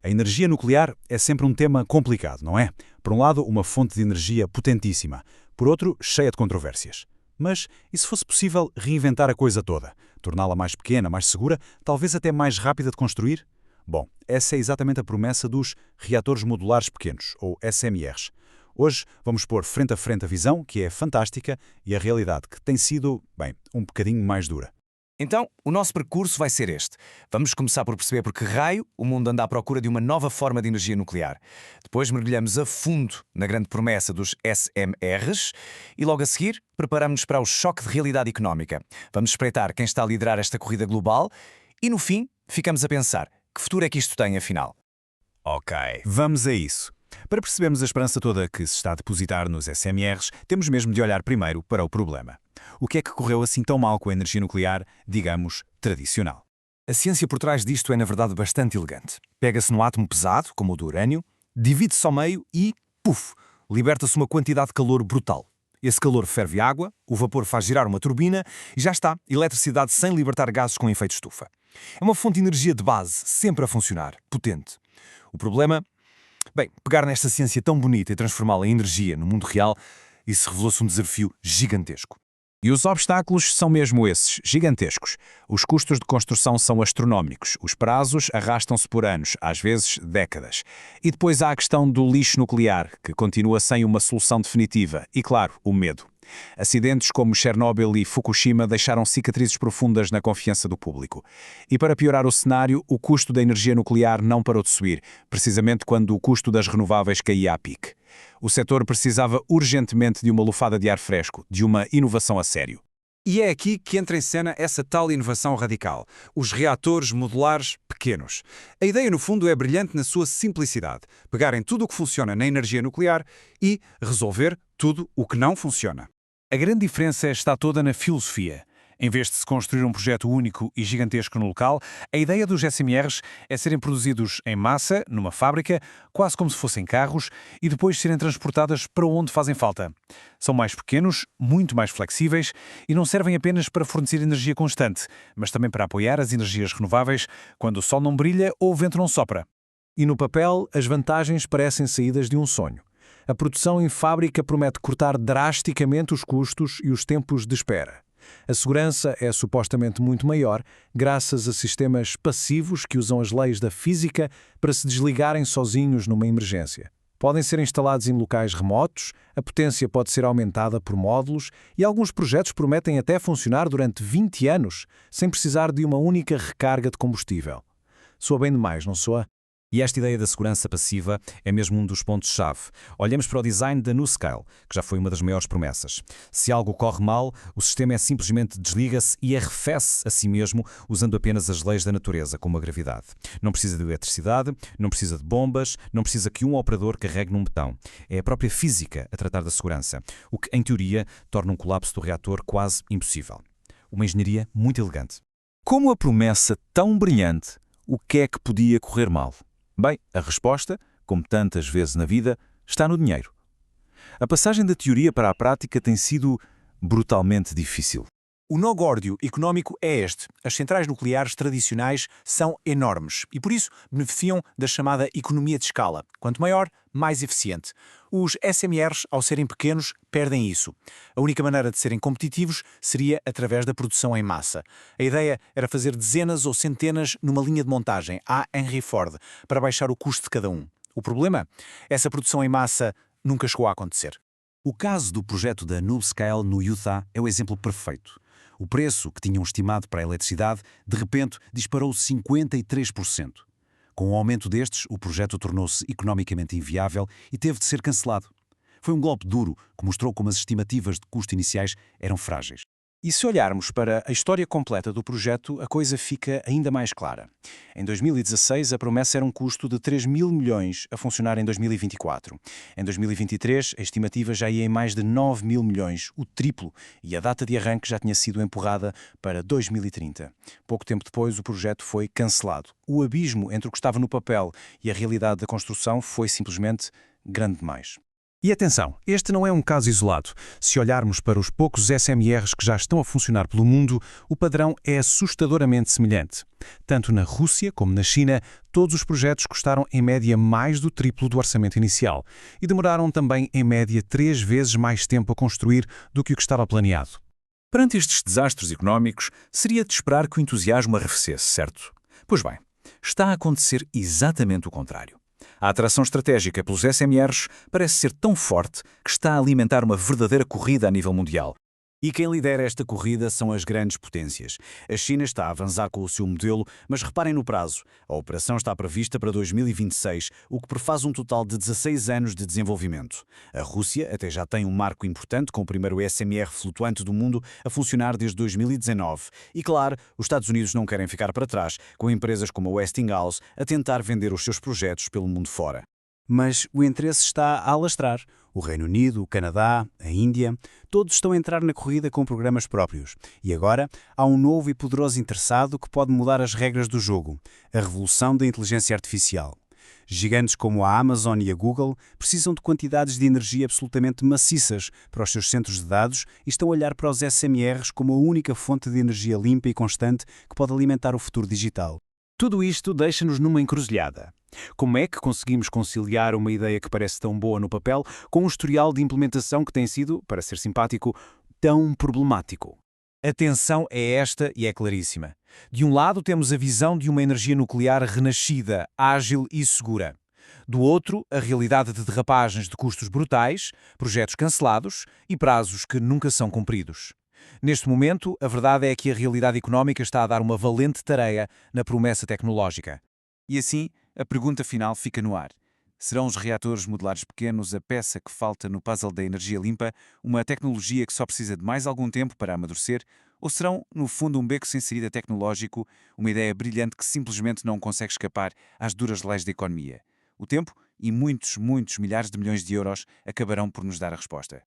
A energia nuclear é sempre um tema complicado, não é? Por um lado, uma fonte de energia potentíssima. Por outro, cheia de controvérsias. Mas, e se fosse possível reinventar a coisa toda? Torná-la mais pequena, mais segura, talvez até mais rápida de construir? Bom, essa é exatamente a promessa dos reatores modulares pequenos, ou SMRs. Hoje vamos pôr frente a frente a visão, que é fantástica, e a realidade, que tem sido, bem, um bocadinho mais dura. Então, o nosso percurso vai ser este. Vamos começar por perceber por que raio o mundo anda à procura de uma nova forma de energia nuclear. Depois mergulhamos a fundo na grande promessa dos SMRs e logo a seguir preparamos-nos para o choque de realidade económica. Vamos espreitar quem está a liderar esta corrida global e, no fim, ficamos a pensar que futuro é que isto tem, afinal. Ok, vamos a isso. Para percebermos a esperança toda que se está a depositar nos SMRs, temos mesmo de olhar primeiro para o problema. O que é que correu assim tão mal com a energia nuclear, digamos, tradicional? A ciência por trás disto é, na verdade, bastante elegante. Pega-se num átomo pesado, como o do urânio, divide-se ao meio e, puf, liberta-se uma quantidade de calor brutal. Esse calor ferve água, o vapor faz girar uma turbina e já está, eletricidade sem libertar gases com efeito estufa. É uma fonte de energia de base, sempre a funcionar, potente. O problema? Bem, pegar nesta ciência tão bonita e transformá-la em energia no mundo real, isso revelou-se um desafio gigantesco. E os obstáculos são mesmo esses, gigantescos. Os custos de construção são astronómicos, os prazos arrastam-se por anos, às vezes décadas. E depois há a questão do lixo nuclear, que continua sem uma solução definitiva, e claro, o medo. Acidentes como Chernobyl e Fukushima deixaram cicatrizes profundas na confiança do público. E para piorar o cenário, o custo da energia nuclear não parou de subir, precisamente quando o custo das renováveis caía a pique. O setor precisava urgentemente de uma lufada de ar fresco, de uma inovação a sério. E é aqui que entra em cena essa tal inovação radical, os reatores modulares pequenos. A ideia, no fundo, é brilhante na sua simplicidade. Pegarem tudo o que funciona na energia nuclear e resolver tudo o que não funciona. A grande diferença está toda na filosofia. Em vez de se construir um projeto único e gigantesco no local, a ideia dos SMRs é serem produzidos em massa, numa fábrica, quase como se fossem carros, e depois serem transportadas para onde fazem falta. São mais pequenos, muito mais flexíveis e não servem apenas para fornecer energia constante, mas também para apoiar as energias renováveis quando o sol não brilha ou o vento não sopra. E no papel, as vantagens parecem saídas de um sonho. A produção em fábrica promete cortar drasticamente os custos e os tempos de espera. A segurança é supostamente muito maior, graças a sistemas passivos que usam as leis da física para se desligarem sozinhos numa emergência. Podem ser instalados em locais remotos, a potência pode ser aumentada por módulos e alguns projetos prometem até funcionar durante 20 anos, sem precisar de uma única recarga de combustível. Soa bem demais, não soa? E esta ideia da segurança passiva é mesmo um dos pontos-chave. Olhemos para o design da NuScale, que já foi uma das maiores promessas. Se algo corre mal, o sistema simplesmente desliga-se e arrefece a si mesmo usando apenas as leis da natureza, como a gravidade. Não precisa de eletricidade, não precisa de bombas, não precisa que um operador carregue num botão. É a própria física a tratar da segurança, o que, em teoria, torna um colapso do reator quase impossível. Uma engenharia muito elegante. Como a promessa tão brilhante, o que é que podia correr mal? Bem, a resposta, como tantas vezes na vida, está no dinheiro. A passagem da teoria para a prática tem sido brutalmente difícil. O nó górdio económico é este. As centrais nucleares tradicionais são enormes e, por isso, beneficiam da chamada economia de escala. Quanto maior, mais eficiente. Os SMRs, ao serem pequenos, perdem isso. A única maneira de serem competitivos seria através da produção em massa. A ideia era fazer dezenas ou centenas numa linha de montagem, à Henry Ford, para baixar o custo de cada um. O problema? Essa produção em massa nunca chegou a acontecer. O caso do projeto da NuScale no Utah é o exemplo perfeito. O preço que tinham estimado para a eletricidade, de repente, disparou 53%. Com o aumento destes, o projeto tornou-se economicamente inviável e teve de ser cancelado. Foi um golpe duro que mostrou como as estimativas de custo iniciais eram frágeis. E se olharmos para a história completa do projeto, a coisa fica ainda mais clara. Em 2016, a promessa era um custo de 3 mil milhões a funcionar em 2024. Em 2023, a estimativa já ia em mais de 9 mil milhões, o triplo, e a data de arranque já tinha sido empurrada para 2030. Pouco tempo depois, o projeto foi cancelado. O abismo entre o que estava no papel e a realidade da construção foi simplesmente grande demais. E atenção, este não é um caso isolado. Se olharmos para os poucos SMRs que já estão a funcionar pelo mundo, o padrão é assustadoramente semelhante. Tanto na Rússia como na China, todos os projetos custaram em média mais do triplo do orçamento inicial e demoraram também em média 3 vezes mais tempo a construir do que o que estava planeado. Perante estes desastres económicos, seria de esperar que o entusiasmo arrefecesse, certo? Pois bem, está a acontecer exatamente o contrário. A atração estratégica pelos SMRs parece ser tão forte que está a alimentar uma verdadeira corrida a nível mundial. E quem lidera esta corrida são as grandes potências. A China está a avançar com o seu modelo, mas reparem no prazo. A operação está prevista para 2026, o que prefaz um total de 16 anos de desenvolvimento. A Rússia até já tem um marco importante com o primeiro SMR flutuante do mundo a funcionar desde 2019. E claro, os Estados Unidos não querem ficar para trás, com empresas como a Westinghouse a tentar vender os seus projetos pelo mundo fora. Mas o interesse está a alastrar. O Reino Unido, o Canadá, a Índia, todos estão a entrar na corrida com programas próprios. E agora há um novo e poderoso interessado que pode mudar as regras do jogo: a revolução da inteligência artificial. Gigantes como a Amazon e a Google precisam de quantidades de energia absolutamente maciças para os seus centros de dados e estão a olhar para os SMRs como a única fonte de energia limpa e constante que pode alimentar o futuro digital. Tudo isto deixa-nos numa encruzilhada. Como é que conseguimos conciliar uma ideia que parece tão boa no papel com um historial de implementação que tem sido, para ser simpático, tão problemático? A tensão é esta e é claríssima. De um lado temos a visão de uma energia nuclear renascida, ágil e segura. Do outro, a realidade de derrapagens de custos brutais, projetos cancelados e prazos que nunca são cumpridos. Neste momento, a verdade é que a realidade económica está a dar uma valente tareia na promessa tecnológica. E assim, a pergunta final fica no ar. Serão os reatores modulares pequenos a peça que falta no puzzle da energia limpa, uma tecnologia que só precisa de mais algum tempo para amadurecer, ou serão, no fundo, um beco sem saída tecnológico, uma ideia brilhante que simplesmente não consegue escapar às duras leis da economia? O tempo e muitos milhares de milhões de euros acabarão por nos dar a resposta.